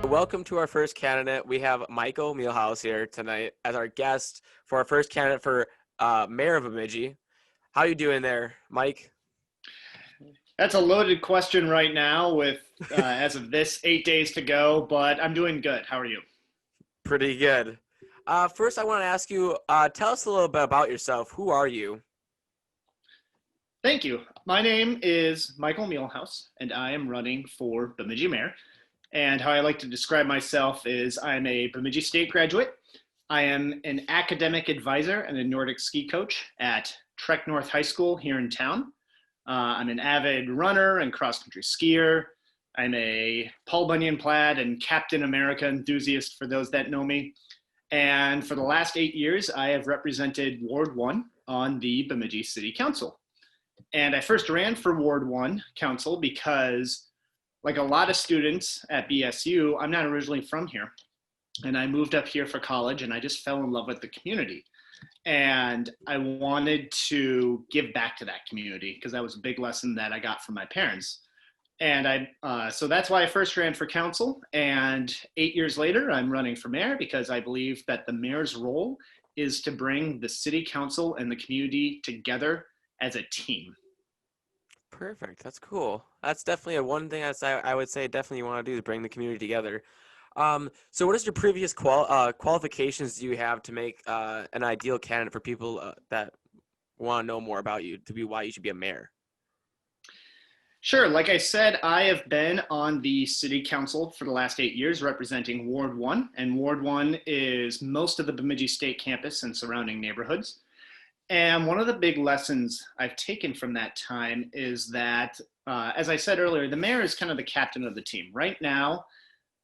welcome to our first candidate. We have Michael Meehlhause here tonight as our guest for our first candidate for mayor of Bemidji. How you doing there, Mike? That's a loaded question right now with, as of this, 8 days to go, but I'm doing good. How are you? Pretty good. First, I want to ask you, tell us a little bit about yourself. Who are you? Thank you. My name is Michael Meehlhouse, and I am running for Bemidji Mayor. And how I like to describe myself is I'm a Bemidji State graduate. I am an academic advisor and a Nordic ski coach at Trek North High School here in town. I'm an avid runner and cross-country skier. I'm a Paul Bunyan plaid and Captain America enthusiast for those that know me. And for the last 8 years, I have represented Ward 1 on the Bemidji City Council. And I first ran for Ward 1 Council because, like a lot of students at BSU, I'm not originally from here. And I moved up here for college and I just fell in love with the community. And I wanted to give back to that community because that was a big lesson that I got from my parents. And so that's why I first ran for council. And 8 years later, I'm running for mayor because I believe that the mayor's role is to bring the city council and the community together as a team. Perfect. That's cool. That's definitely one thing I would say definitely you want to do is bring the community together. So what is your previous qualifications do you have to make an ideal candidate for people that want to know more about you to be why you should be a mayor? Sure. Like I said, I have been on the city council for the last 8 years representing Ward 1. And Ward 1 is most of the Bemidji State campus and surrounding neighborhoods. And one of the big lessons I've taken from that time is that, as I said earlier, the mayor is kind of the captain of the team. Right now,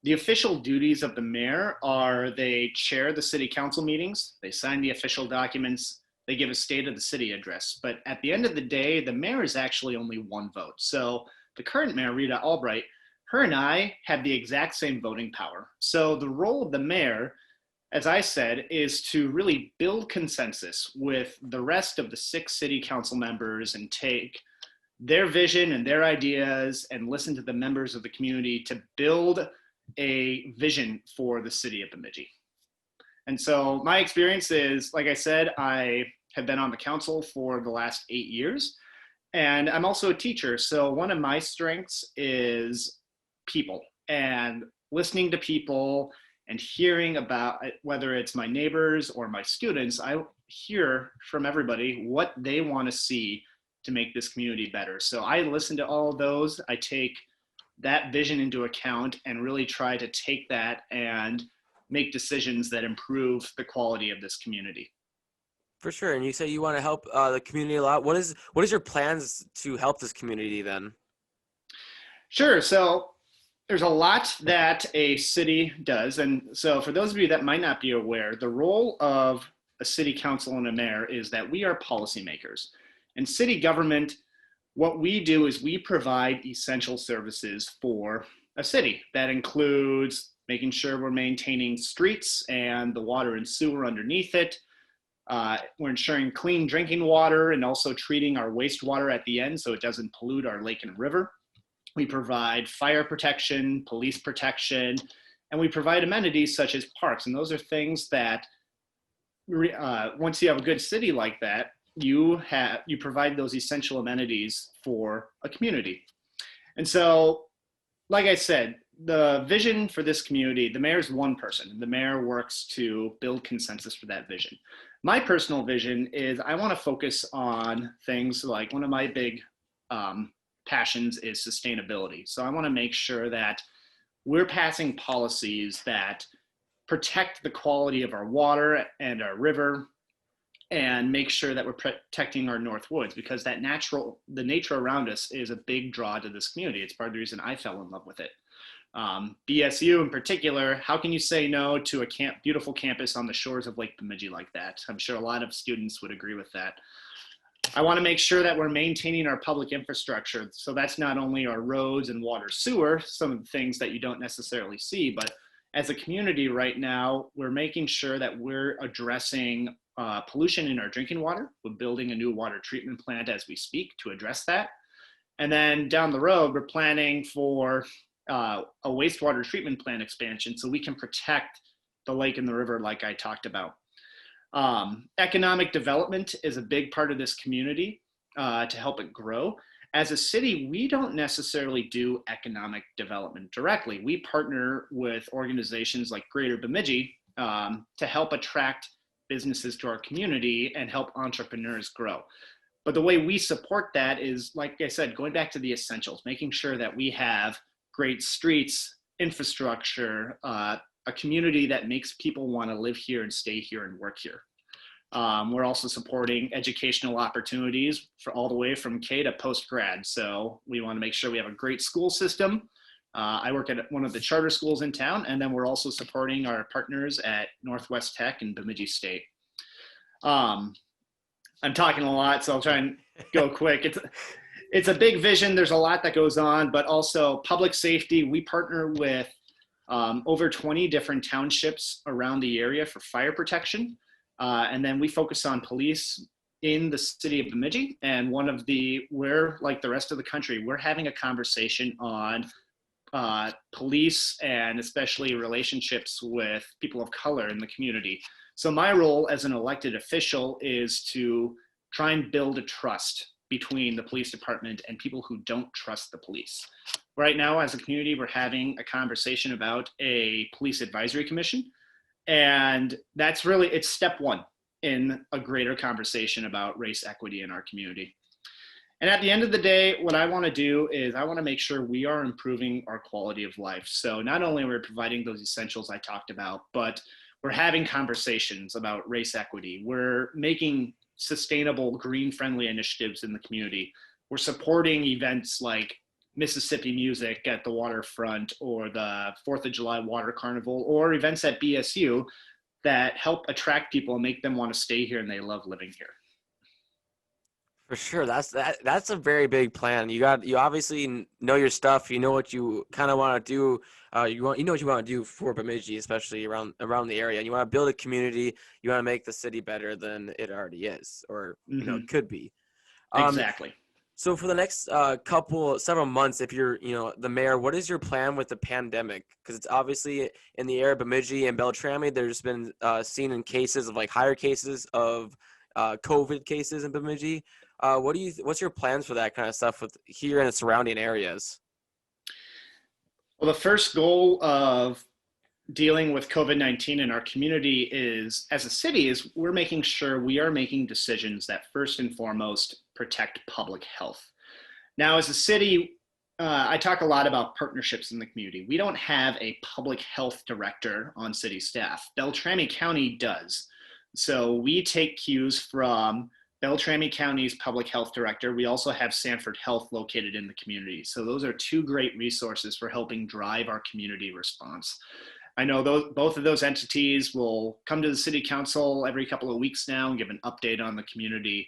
the official duties of the mayor are they chair the city council meetings, they sign the official documents, they give a state of the city address. But at the end of the day, the mayor is actually only one vote. So the current mayor, Rita Albright, her and I have the exact same voting power. So the role of the mayor, as I said, is to really build consensus with the rest of the 6 city council members and take their vision and their ideas and listen to the members of the community to build a vision for the city of Bemidji. And so my experience is, like I said, I have been on the council for the last 8 years, and I'm also a teacher. So one of my strengths is people and listening to people and hearing about whether it's my neighbors or my students. I hear from everybody what they want to see to make this community better. So I listen to all of those. I take that vision into account and really try to take that and make decisions that improve the quality of this community. For sure. And you say you want to help the community a lot. What is your plans to help this community then? Sure. So there's a lot that a city does. And so for those of you that might not be aware, the role of a city council and a mayor is that we are policymakers. And city government, what we do is we provide essential services for a city. That includes making sure we're maintaining streets and the water and sewer underneath it. We're ensuring clean drinking water and also treating our wastewater at the end so it doesn't pollute our lake and river. We provide fire protection, police protection, and we provide amenities such as parks. And those are things that once you have a good city like that, you provide those essential amenities for a community. And so, like I said, the vision for this community, the mayor is one person. The mayor works to build consensus for that vision. My personal vision is I want to focus on things like one of my big passions is sustainability. So I want to make sure that we're passing policies that protect the quality of our water and our river and make sure that we're protecting our North Woods because the nature around us is a big draw to this community. It's part of the reason I fell in love with it. BSU in particular, how can you say no to a beautiful campus on the shores of Lake Bemidji like that? I'm sure a lot of students would agree with that. I want to make sure that we're maintaining our public infrastructure. So that's not only our roads and water sewer, some of the things that you don't necessarily see, but as a community right now, we're making sure that we're addressing pollution in our drinking water. We're building a new water treatment plant as we speak to address that. And then down the road, we're planning for a wastewater treatment plant expansion so we can protect the lake and the river, like I talked about. Economic development is a big part of this community to help it grow. As a city, we don't necessarily do economic development directly. We partner with organizations like Greater Bemidji to help attract businesses to our community and help entrepreneurs grow. But the way we support that is, like I said, going back to the essentials, making sure that we have great streets, infrastructure, a community that makes people want to live here and stay here and work here. We're also supporting educational opportunities for all the way from K to post grad. So we want to make sure we have a great school system. I work at one of the charter schools in town, and then we're also supporting our partners at Northwest Tech and Bemidji State. I'm talking a lot, so I'll try and go quick. It's a big vision. There's a lot that goes on, but also public safety. We partner with over 20 different townships around the area for fire protection. And then we focus on police in the city of Bemidji. And we're like the rest of the country, we're having a conversation on police and especially relationships with people of color in the community. So my role as an elected official is to try and build a trust between the police department and people who don't trust the police. Right now, as a community, we're having a conversation about a police advisory commission. And that's really, it's step one in a greater conversation about race equity in our community. And at the end of the day, what I want to do is I want to make sure we are improving our quality of life. So not only are we providing those essentials I talked about, but we're having conversations about race equity. We're making sustainable green-friendly initiatives in the community. We're supporting events like Mississippi Music at the waterfront or the 4th of July Water Carnival or events at BSU that help attract people and make them want to stay here and they love living here. For sure, that's a very big plan. You obviously know your stuff. You know what you kind of want to do. You know what you want to do for Bemidji, especially around the area. And you want to build a community. You want to make the city better than it already is, or could be. Exactly. So for the next several months, if you're the mayor, what is your plan with the pandemic? Because it's obviously in the area of Bemidji and Beltrami. There's been seen in cases of like higher cases of COVID cases in Bemidji. What's your plans for that kind of stuff with here in the surrounding areas? Well, the first goal of dealing with COVID-19 in our community is, as a city, is we're making sure we are making decisions that first and foremost protect public health. Now, as a city, I talk a lot about partnerships in the community. We don't have a public health director on city staff. Beltrami County does. So we take cues from Beltrami County's public health director. We also have Sanford Health located in the community. So those are two great resources for helping drive our community response. I know both of those entities will come to the city council every couple of weeks now and give an update on the community.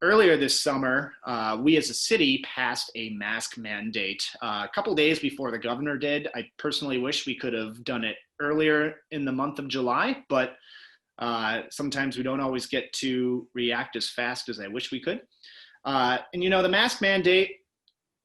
Earlier this summer, we as a city passed a mask mandate a couple days before the governor did. I personally wish we could have done it earlier in the month of July, but sometimes we don't always get to react as fast as I wish we could. And the mask mandate,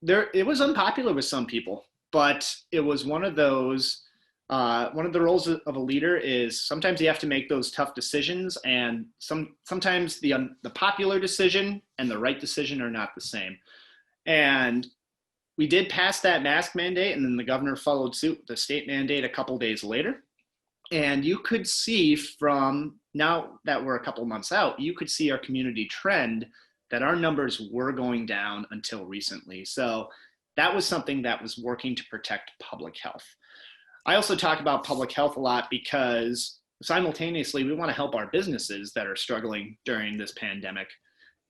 it was unpopular with some people, but it was one of those. One of the roles of a leader is sometimes you have to make those tough decisions, and sometimes the popular decision and the right decision are not the same. And we did pass that mask mandate, and then the governor followed suit with the state mandate a couple days later. And you could see from now that we're a couple months out, you could see our community trend that our numbers were going down until recently. So that was something that was working to protect public health. I also talk about public health a lot because simultaneously we want to help our businesses that are struggling during this pandemic.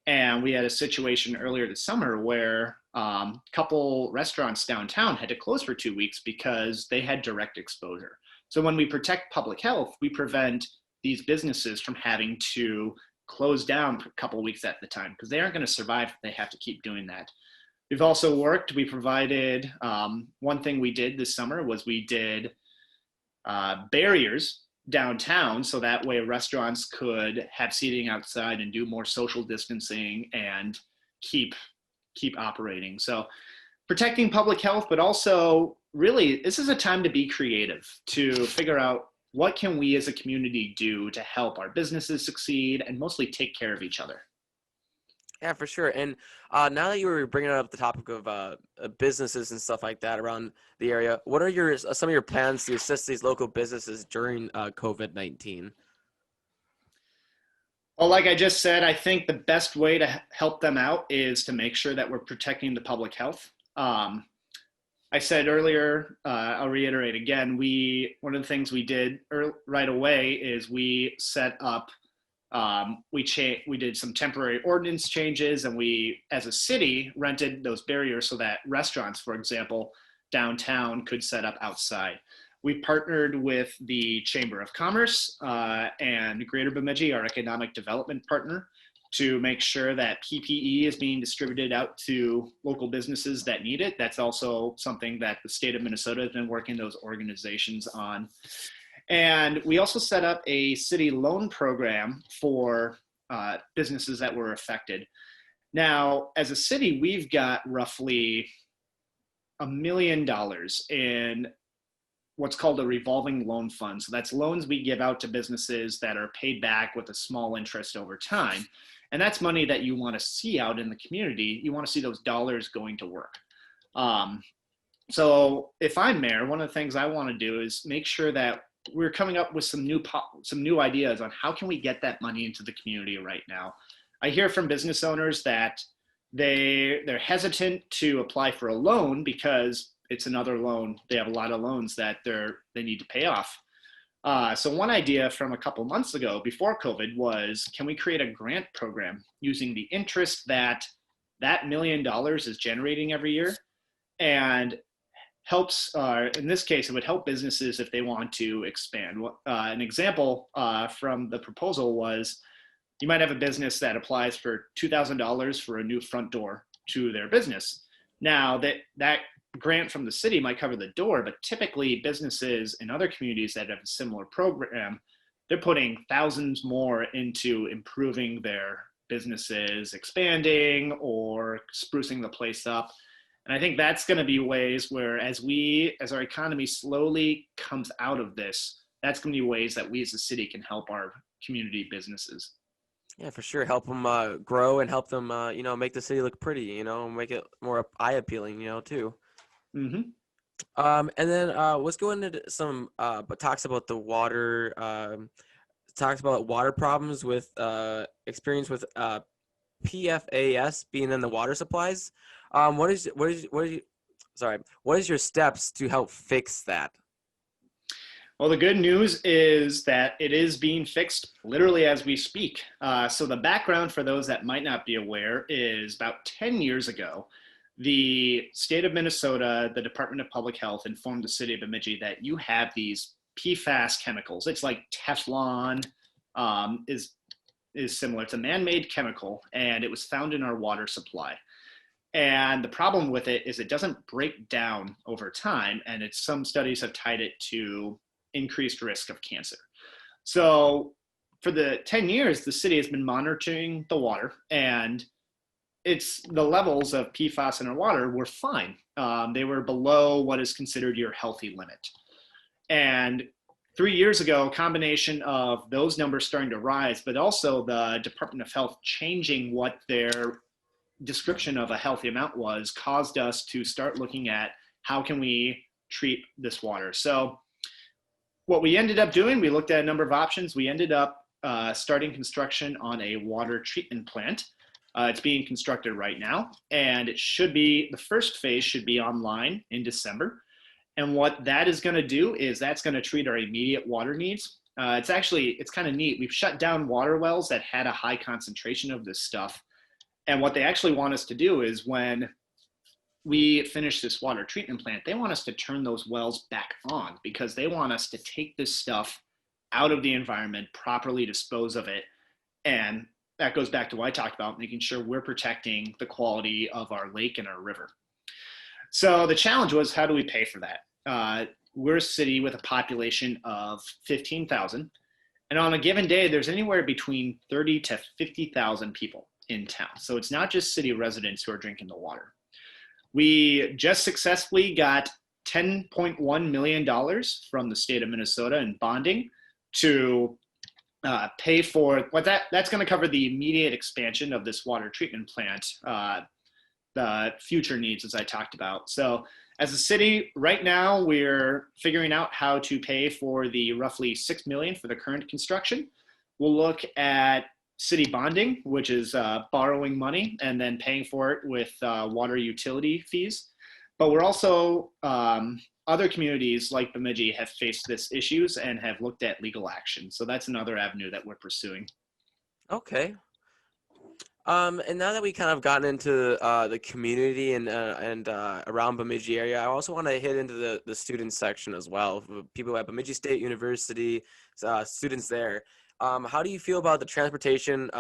And we had a situation earlier this summer where a couple restaurants downtown had to close for 2 weeks because they had direct exposure. So when we protect public health, we prevent these businesses from having to close down for a couple of weeks at the time because they aren't going to survive if they have to keep doing that. We've also we provided, one thing we did this summer was we did barriers downtown so that way restaurants could have seating outside and do more social distancing and keep operating. So protecting public health, but also really, this is a time to be creative, to figure out what can we as a community do to help our businesses succeed and mostly take care of each other. Yeah, for sure. And now that you were bringing up the topic of businesses and stuff like that around the area, what are your some of your plans to assist these local businesses during COVID-19? Well, like I just said, I think the best way to help them out is to make sure that we're protecting the public health. I said earlier, I'll reiterate again. One of the things we did right away is we set up. We did some temporary ordinance changes, and we, as a city, rented those barriers so that restaurants, for example, downtown could set up outside. We partnered with the Chamber of Commerce and Greater Bemidji, our economic development partner, to make sure that PPE is being distributed out to local businesses that need it. That's also something that the state of Minnesota has been working those organizations on. And we also set up a city loan program for businesses that were affected. Now, as a city, we've got roughly $1 million in what's called a revolving loan fund. So that's loans we give out to businesses that are paid back with a small interest over time. And that's money that you want to see out in the community. You want to see those dollars going to work. So if I'm mayor, one of the things I want to do is make sure that we're coming up with some new ideas on how can we get that money into the community right now. I hear from business owners that they're hesitant to apply for a loan because it's another loan. They have a lot of loans that they need to pay off. So one idea from a couple months ago before COVID was, can we create a grant program using the interest that $1 million is generating every year, and helps, in this case, it would help businesses if they want to expand. An example from the proposal was, you might have a business that applies for $2,000 for a new front door to their business. Now, that grant from the city might cover the door, but typically businesses in other communities that have a similar program, they're putting thousands more into improving their businesses, expanding or sprucing the place up. And I think that's going to be ways where as our economy slowly comes out of this, that's going to be ways that we as a city can help our community businesses. Yeah, for sure. Help them grow and help them, make the city look pretty, make it more eye appealing, too. Mm-hmm. And then let's go into some but talks about the water. Talks about water problems with experience with PFAS being in the water supplies. What is your steps to help fix that? Well, the good news is that it is being fixed literally as we speak. So the background for those that might not be aware is about 10 years ago, the state of Minnesota, the Department of Public Health, informed the city of Bemidji that you have these PFAS chemicals. It's like Teflon, is similar. It's a man-made chemical, and it was found in our water supply. And the problem with it is it doesn't break down over time, and some studies have tied it to increased risk of cancer. So for the 10 years, the city has been monitoring the water, and the levels of PFAS in our water were fine. They were below what is considered your healthy limit. And 3 years ago, a combination of those numbers starting to rise, but also the Department of Health changing what their description of a healthy amount was, caused us to start looking at how can we treat this water. So what we ended up doing, we looked at a number of options. We ended up starting construction on a water treatment plant. It's being constructed right now, and the first phase should be online in December. And what that is going to do is that's going to treat our immediate water needs. It's kind of neat. We've shut down water wells that had a high concentration of this stuff. And what they actually want us to do is when we finish this water treatment plant, they want us to turn those wells back on because they want us to take this stuff out of the environment, properly dispose of it. And that goes back to what I talked about, making sure we're protecting the quality of our lake and our river. So the challenge was, how do we pay for that? We're a city with a population of 15,000. And on a given day, there's anywhere between 30 to 50,000 people in town. So it's not just city residents who are drinking the water. We just successfully got $10.1 million from the state of Minnesota in bonding to pay for what that's going to cover the immediate expansion of this water treatment plant, the future needs, as I talked about. So as a city, right now, we're figuring out how to pay for the roughly $6 million for the current construction. We'll look at city bonding, which is borrowing money and then paying for it with water utility fees. But we're also, other communities like Bemidji have faced this issues and have looked at legal action. So that's another avenue that we're pursuing. Okay. And now that we kind of gotten into the community and around Bemidji area, I also want to hit into the student section as well. People at Bemidji State University, students there. How do you feel about the transportation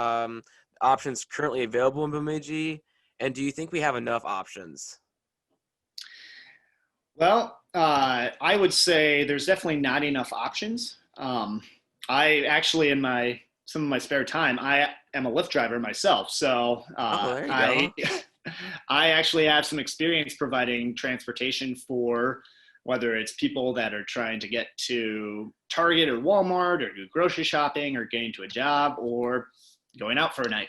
options currently available in Bemidji? And do you think we have enough options? Well, I would say there's definitely not enough options. I actually, in my some of my spare time, I am a Lyft driver myself, so Oh, there you I go. I actually have some experience providing transportation for whether it's people that are trying to get to Target or Walmart or do grocery shopping or getting to a job or going out for a night.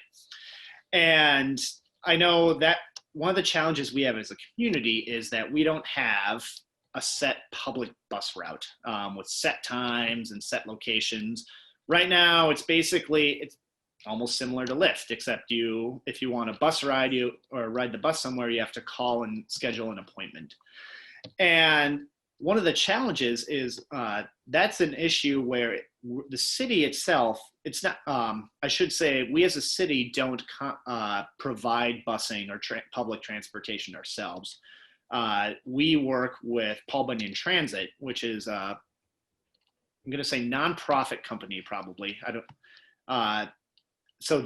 And I know that one of the challenges we have as a community is that we don't have a set public bus route with set times and set locations. Right now, it's almost similar to Lyft, except if you want a bus ride or ride the bus somewhere, you have to call and schedule an appointment. And one of the challenges is that's an issue where the city itself, it's not, I should say, we as a city don't provide busing or public transportation ourselves. We work with Paul Bunyan Transit, which is, I'm going to say nonprofit company probably. I don't, so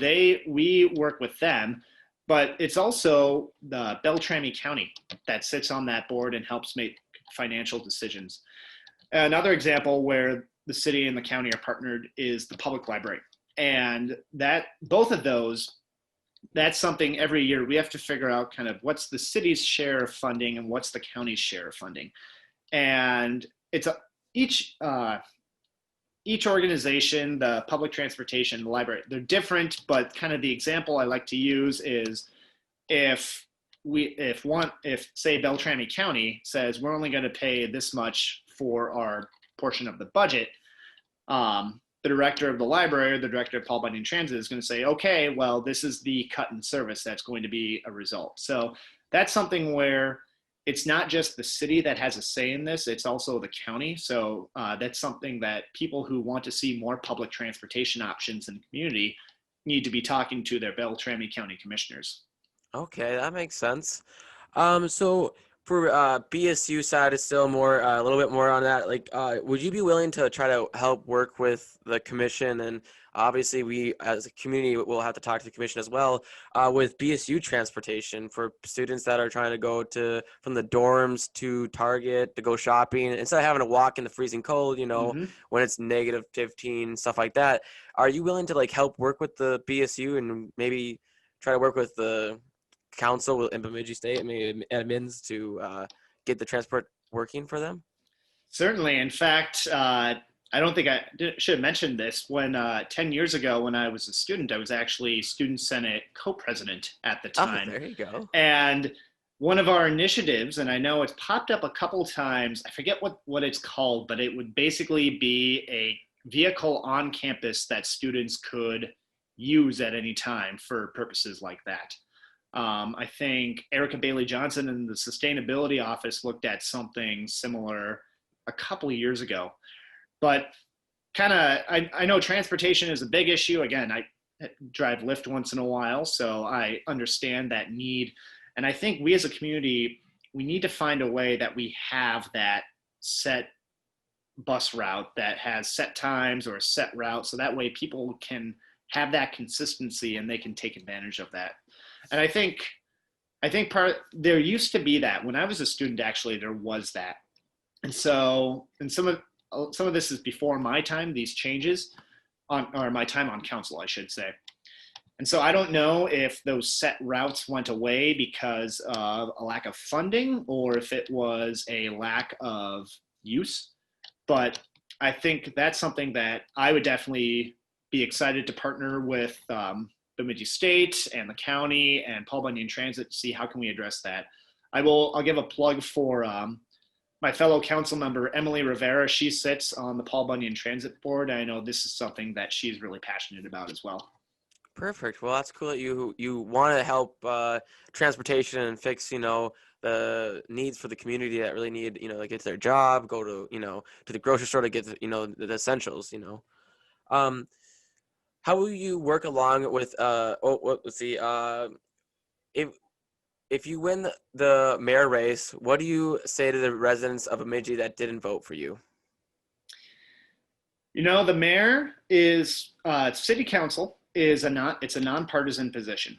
we work with them, but it's also the Beltrami County that sits on that board and helps make financial decisions. Another example where the city and the county are partnered is the public library. And that both of those, that's something every year we have to figure out kind of what's the city's share of funding and what's the county's share of funding. And it's each organization, the public transportation, the library, they're different, but kind of the example I like to use is if say Beltrami County says we're only going to pay this much for our portion of the budget, the director of the library or the director of Paul Bunyan Transit is going to say, okay, well, this is the cut in service that's going to be a result. So that's something where it's not just the city that has a say in this, it's also the county. So that's something that people who want to see more public transportation options in the community need to be talking to their Beltrami County commissioners. Okay, that makes sense. So for BSU side is still more a little bit more on that. Like, would you be willing to try to help work with the commission? And obviously, we as a community will have to talk to the commission as well with BSU transportation for students that are trying to go to from the dorms to Target to go shopping instead of having to walk in the freezing cold. Mm-hmm. When it's negative 15, stuff like that. Are you willing to like help work with the BSU and maybe try to work with the council in Bemidji State, maybe admins to get the transport working for them? Certainly. In fact, I don't think should have mentioned this. When 10 years ago, when I was a student, I was actually Student Senate co-president at the Oh, time. there you go. And one of our initiatives, and I know it's popped up a couple times, I forget what it's called, but it would basically be a vehicle on campus that students could use at any time for purposes like that. I think Erica Bailey Johnson in the sustainability office looked at something similar a couple of years ago. But I know transportation is a big issue. Again, I drive Lyft once in a while, so I understand that need. And I think we as a community, we need to find a way that we have that set bus route that has set times or a set route, so that way people can have that consistency and they can take advantage of that. And I think there used to be that when I was a student. Actually, there was that, and some of this is before my time. These changes or my time on council, I should say. And so I don't know if those set routes went away because of a lack of funding or if it was a lack of use. But I think that's something that I would definitely be excited to partner with Bemidji State and the county and Paul Bunyan Transit to see how can we address that. I'll give a plug for my fellow council member Emily Rivera. She sits on the Paul Bunyan Transit Board. I know this is something that she's really passionate about as well. Perfect. Well, that's cool that you want to help transportation and fix, the needs for the community that really need, to get to their job, go to, to the grocery store to get, the essentials. Um, how will you work along with let's see, if if you win the mayor race, what do you say to the residents of Bemidji that didn't vote for you? The mayor is city council is it's a nonpartisan position.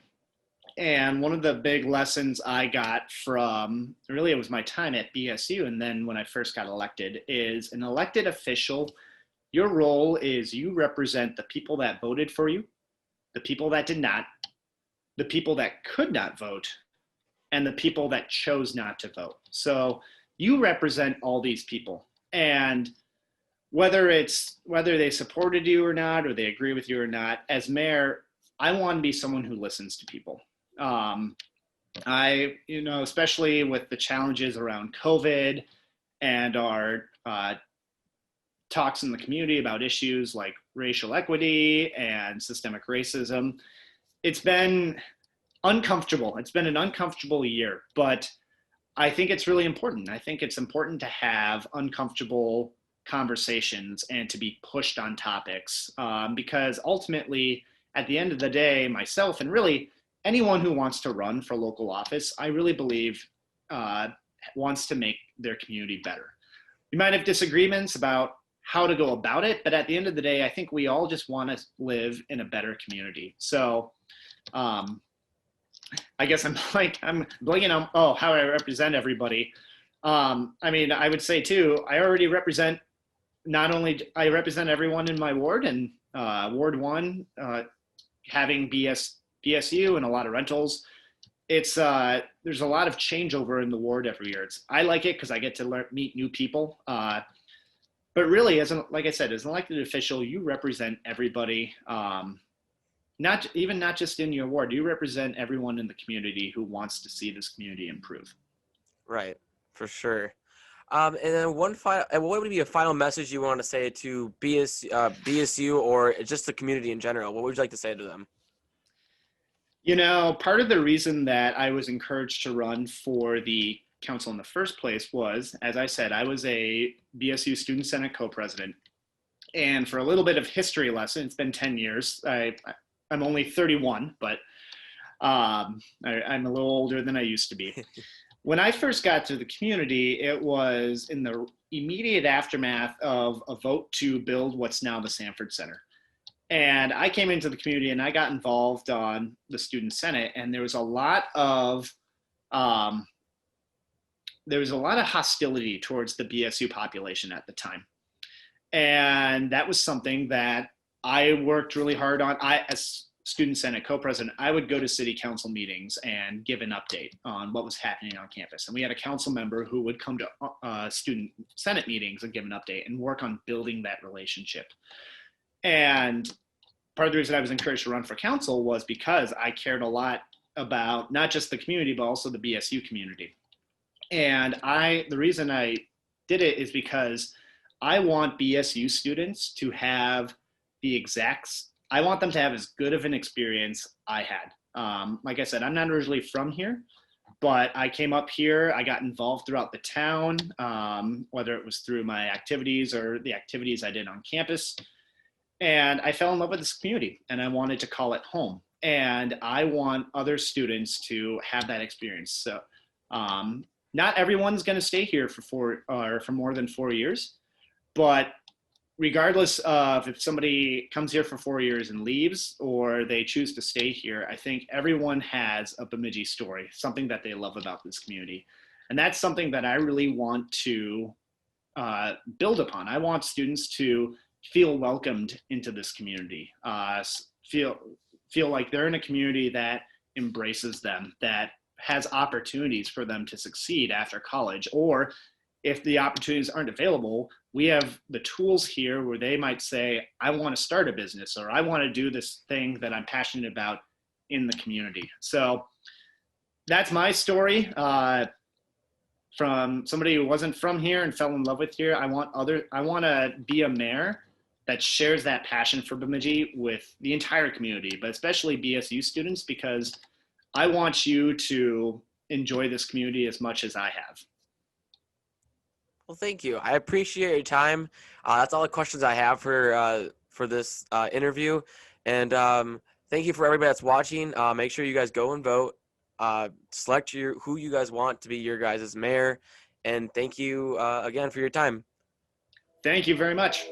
And one of the big lessons I got from really it was my time at BSU and then when I first got elected is an elected official, your role is you represent the people that voted for you, the people that did not, the people that could not vote, and the people that chose not to vote. So you represent all these people. And whether they supported you or not, or they agree with you or not, as mayor, I want to be someone who listens to people. Um, especially with the challenges around COVID and our talks in the community about issues like racial equity and systemic racism, it's been uncomfortable. It's been an uncomfortable year, but I think it's really important. I think it's important to have uncomfortable conversations and to be pushed on topics because ultimately, at the end of the day, myself and really anyone who wants to run for local office, I really believe uh, wants to make their community better. We might have disagreements about how to go about it, but at the end of the day, I think we all just want to live in a better community. So um, I guess I'm blanking on how I represent everybody. I would say too, I already represent not only I represent everyone in my ward and Ward One, having BSU and a lot of rentals. It's there's a lot of changeover in the ward every year. I like it because I get to meet new people. But really, like I said, as an elected official, you represent everybody. Not just in your ward, you represent everyone in the community who wants to see this community improve. Right, for sure. And then what would be a final message you want to say to BSU or just the community in general? What would you like to say to them? Part of the reason that I was encouraged to run for the council in the first place was, as I said, I was a BSU Student Senate co-president. And for a little bit of history lesson, it's been 10 years. I'm only 31, but I'm a little older than I used to be. When I first got to the community, it was in the immediate aftermath of a vote to build what's now the Sanford Center. And I came into the community and I got involved on the Student Senate, and there was a lot of hostility towards the BSU population at the time. And that was something that I worked really hard on. As Student Senate co-president, I would go to city council meetings and give an update on what was happening on campus. And we had a council member who would come to Student Senate meetings and give an update and work on building that relationship. And part of the reason I was encouraged to run for council was because I cared a lot about not just the community, but also the BSU community. And the reason I did it is because I want BSU students to have I want them to have as good of an experience I had. Like I said, I'm not originally from here, but I came up here, I got involved throughout the town, whether it was through my activities or the activities I did on campus. And I fell in love with this community and I wanted to call it home. And I want other students to have that experience. So not everyone's going to stay here for more than 4 years, but regardless of if somebody comes here for 4 years and leaves or they choose to stay here, I think everyone has a Bemidji story, something that they love about this community. And that's something that I really want to build upon. I want students to feel welcomed into this community, feel feel like they're in a community that embraces them, that has opportunities for them to succeed after college. Or if the opportunities aren't available, we have the tools here where they might say, I want to start a business, or I want to do this thing that I'm passionate about in the community. So that's my story. From somebody who wasn't from here and fell in love with here. I want to be a mayor that shares that passion for Bemidji with the entire community, but especially BSU students, because I want you to enjoy this community as much as I have. Well, thank you. I appreciate your time. That's all the questions I have for this interview, and thank you for everybody that's watching. Make sure you guys go and vote. Select who you guys want to be your guys' mayor, and thank you again for your time. Thank you very much.